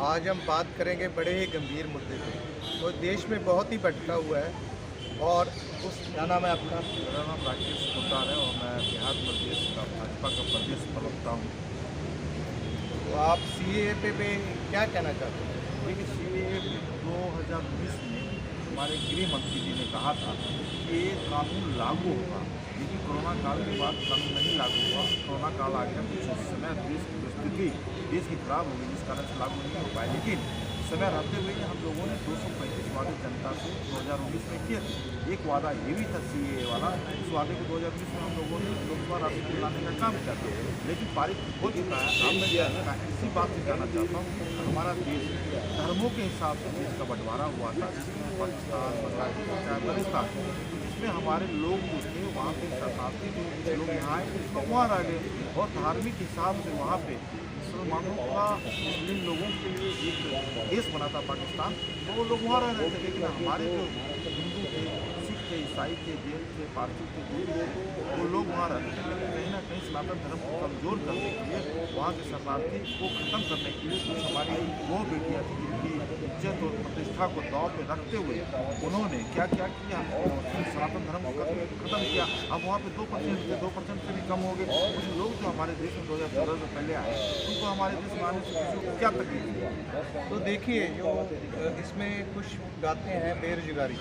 आज हम बात करेंगे बड़े ही गंभीर मुद्दे पे। वो देश में बहुत ही भटका हुआ है और उस क्या नाम है आपका? मेरा नाम राकेश पोद्दार है और मैं बिहार प्रदेश का भाजपा का प्रदेश प्रवक्ता हूँ। तो आप सीएए पे क्या कहना चाहते हैं? देखिए, सीएए 2019 में हमारे गृह मंत्री जी ने कहा था कि ये कानून लागू होगा, लेकिन कोरोना काल के बाद कानून नहीं लागू हुआ। कोरोना काल आ गया, कुछ समय देश की स्थिति देश की खराब हो गई, जिस कारण से लागू नहीं हो पाया। लेकिन समय रहते हुए हम लोगों ने 235 वादे जनता से 2019 में किए थे। एक वादा ये भी था सीएए वाला, इस वादे को 2019 में हम लोगों ने लोकसभा राष्ट्रपति लाने का काम किया था, लेकिन पारित हो चुका है। अब मैं इसी बात से कहना चाहता हूँ, हमारा देश धर्मों के हिसाब से देश का बंटवारा हुआ था, जिसमें पाकिस्तान, बांग्लादेश, अफगानिस्तान, जिसमें हमारे लोग जो थे वहाँ पे शरणार्थी जो लोग यहाँ आए वहाँ रह गए, और धार्मिक हिसाब से वहाँ पे मुसलमानों का मुस्लिम लोगों के लिए एक देश बना था पाकिस्तान, तो वो लोग वहाँ रह रहे थे। लेकिन हमारे जो हिंदू थे, सिख थे, ईसाई थे, जैन थे, पारसी थे, वो लोग वहाँ रहते थे। लेकिन कहीं ना कहीं सनातन धर्म को कमज़ोर करने के लिए, वहाँ के शरणार्थी को ख़त्म करने के लिए कुछ हमारी वो बेटियाँ थी जिनकी इज्जत और प्रतिष्ठा को दाव पे रखते हुए उन्होंने क्या क्या किया, सनातन धर्म को खत्म किया। अब वहाँ पे 2% थे, 2% से भी कम हो गए। कुछ लोग जो हमारे देश में 2014 से पहले आए, उनको हमारे देश में आने से किसी को क्या तकलीफ थी? तो देखिए, जो इसमें कुछ बातें हैं बेरोजगारी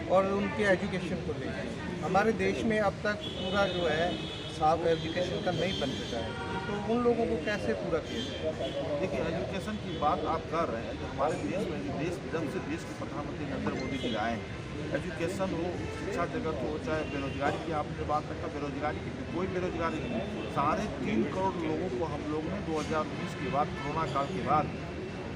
और उनके एजुकेशन को लेकर। हमारे देश में अब तक पूरा जो है साफ एजुकेशन का नहीं बन चुका है, तो उन लोगों को कैसे पूरा किया जाए? देखिए, एजुकेशन की बात आप कर रहे हैं, तो हमारे देश में जब से देश के प्रधानमंत्री नरेंद्र मोदी जी आए हैं, एजुकेशन हो, शिक्षा जगत हो, चाहे बेरोजगारी की आपने बात रखा, बेरोजगारी की कोई बेरोजगारी नहीं। 3.5 करोड़ लोगों को हम लोग ने 2019 के बाद, कोरोना काल के बाद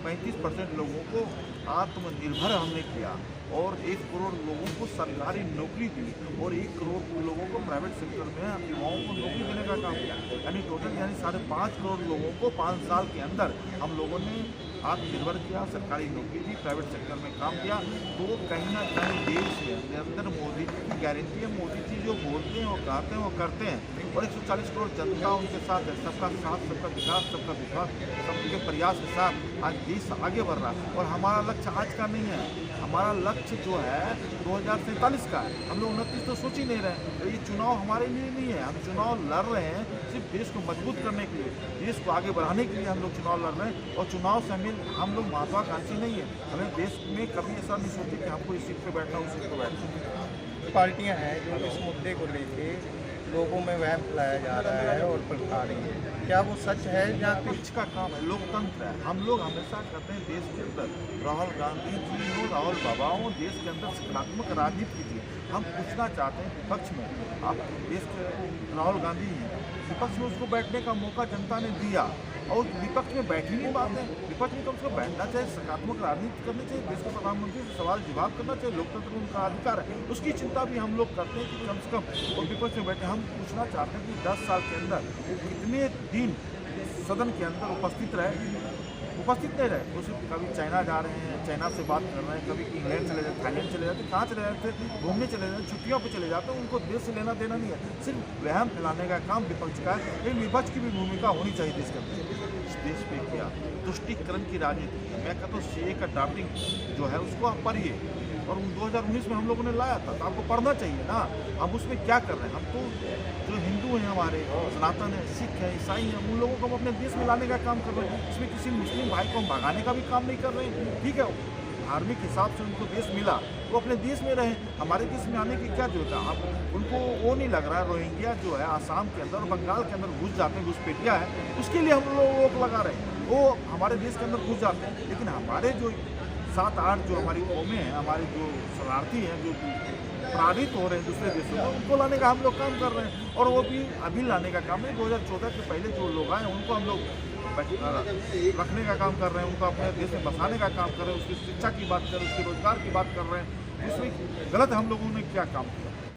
35% लोगों को आत्मनिर्भर हमने किया, और 1 करोड़ लोगों को सरकारी नौकरी दी, और 1 करोड़ लोगों को प्राइवेट सेक्टर में युवाओं को नौकरी देने का काम किया। यानी टोटल 5.5 करोड़ लोगों को 5 साल के अंदर हम लोगों ने आत्मनिर्भर किया, सरकारी नौकरी दी, प्राइवेट सेक्टर में काम किया। तो कहीं ना कहीं देश में नरेंद्र मोदी जी की गारंटी है। मोदी जी जो बोलते हैं, वो कहते हैं, वो करते हैं, और 140 करोड़ जनता उनके साथ है। सबका साथ, सबका विकास, सबका विश्वास, सबके प्रयास के साथ आज देश आगे बढ़ रहा है। और हमारा लक्ष्य आज का नहीं है, हमारा लक्ष्य जो है 2047 का है। हम लोग 29 तो सोच ही नहीं रहे। तो ये चुनाव हमारे लिए नहीं है, हम चुनाव लड़ रहे हैं सिर्फ देश को मजबूत करने के लिए, देश को आगे बढ़ाने के लिए हम लोग चुनाव लड़ रहे हैं। और चुनाव से हम लोग महत्वाकांक्षी नहीं है। हमें देश में कभी ऐसा नहीं सोचे कि हमको इस सीट पर बैठना, उस सीट पर बैठना। पार्टियां हैं जो इस मुद्दे को लेके लोगों में वहम फैलाया जा रहा है और भड़का रही है, क्या वो सच है या कुछ का काम है? लोकतंत्र है। हम लोग हमेशा कहते हैं देश के अंदर राहुल गांधी जी हो, राहुल बाबा हो, देश के अंदर सकारात्मक राजनीति कीजिए। हम पूछना चाहते हैं विपक्ष में, आप देश के राहुल गांधी हैं, विपक्ष में उसको बैठने का मौका जनता ने दिया, और विपक्ष में बैठ ही नहीं पाते। विपक्ष में कम से कम बैठना चाहिए, सकारात्मक राजनीति करनी चाहिए, देश के प्रधानमंत्री से सवाल जवाब करना चाहिए। लोकतंत्र में उनका अधिकार है, उसकी चिंता भी हम लोग करते हैं कि कम से कम और विपक्ष में बैठे। हम पूछना चाहते हैं कि 10 साल के अंदर वो कितने दिन सदन के अंदर उपस्थित नहीं रहे। वो सिर्फ कभी चाइना जा रहे हैं, चाइना से बात कर रहे हैं, कभी इंग्लैंड चले जाते, थाईलैंड चले जाते, कहाँ चले जाते, घूमने चले जाते, छुट्टियों पे चले जाते हैं। उनको देश से लेना देना नहीं है, सिर्फ वहम फैलाने का काम विपक्ष का है। लेकिन विपक्ष की भी भूमिका होनी चाहिए देश के अंदर। इस देश पे क्या तुष्टिकरण की राजनीति है। मैं कहता हूँ सीए का ड्राफ्टिंग जो है उसको आप पढ़िए, और 2019 में हम लोगों ने लाया था, तो आपको पढ़ना चाहिए ना। हम उसमें क्या कर रहे हैं? हम तो जो हिंदू हैं, हमारे सनातन है, सिख है, ईसाई हैं, उन लोगों को हम अपने देश में लाने का काम कर रहे हैं। इसमें किसी मुस्लिम भाई को हम भगाने का भी काम नहीं कर रहे हैं। ठीक है, धार्मिक हिसाब से उनको देश मिला, वो अपने देश में रहें। हमारे देश में आने की क्या जरूरत है? आप उनको वो नहीं लग रहा है रोहिंग्या जो है आसाम के अंदर और बंगाल के अंदर घुस जाते हैं, घुसपैठिया है, उसके लिए हम लोग रोक लगा रहे हैं। वो हमारे देश के अंदर घुस जाते हैं। लेकिन हमारे जो 7-8 जो हमारी कौमें हैं, हमारे जो शरणार्थी हैं, जो प्रताड़ित हो रहे हैं दूसरे देशों में, उनको लाने का हम लोग काम कर रहे हैं। और वो भी अभी लाने का काम है। 2014 के पहले जो लोग आए उनको हम लोग रखने का काम कर रहे हैं, उनको अपने देश में बसाने का काम कर रहे हैं, उसकी शिक्षा की बात कर रहे हैं, उसके रोजगार की बात कर रहे हैं। इसमें गलत हम लोगों ने क्या काम किया?